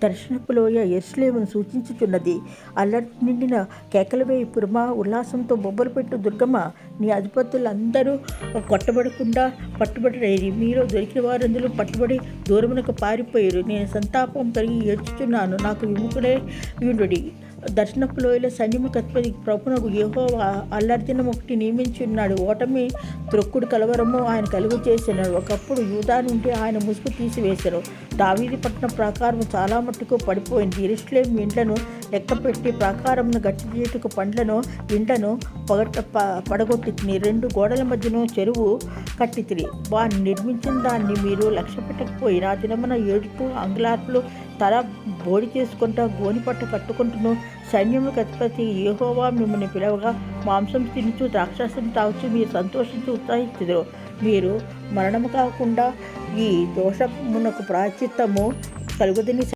దర్శనపులోయ యెరూషలేమును సూచించుచున్నది. అల్లరి నిండిన కేకలవేయి పురమా, ఉల్లాసంతో బొబ్బలు పెట్టు దుర్గమ్మ, నీ అధిపతులందరూ కొట్టబడకుండా పట్టుబడిరేరి. మీలో దొరికిన వారందరూ పట్టుబడి దూరమునకు పారిపోయారు. నేను సంతాపం కలిగి ఏడ్చుచున్నాను, నాకు విముఖుడై యుండుడి. దర్శనపులోయలో సైన్యములకు అధిపతి ప్రభునగు యెహోవా అల్లరి దినం ఒకటి నియమించి ఉన్నాడు. ఓటమి, త్రొక్కుడు కలవరము ఆయన కలుగు చేసినాడు. ఒకప్పుడు యూదా నుండి ఆయన ముసుగు తీసివేశారు. దావీదు పట్టణ ప్రాకారము చాలా మట్టుకు పడిపోయింది. యెరూషలేము ఇండ్లను లెక్కపెట్టి ప్రాకారమును గట్టి చేటుకు పండ్లను ఇండ్లను పడగొట్టి 2 గోడల మధ్యను చెరువు కట్టితిరి. వారిని నిర్మించిన దాన్ని మీరు లక్ష్య పెట్టకపోయి, ఆ దినమున ఏడుపు అంగుళార్పులు, తల బోడి చేసుకుంటా గోనిపట్ట కట్టుకుంటును సైన్యములకు అధిపతి యెహోవా మిమ్మల్ని పిలవగా, మాంసం తినుచు ద్రాక్షారసం తాగుచు మీరు సంతోషించి ఉత్సాహించుదురు. మీరు మరణము కాకుండా ఈ దోషమునకు ప్రాయశ్చిత్తము కలుగుదని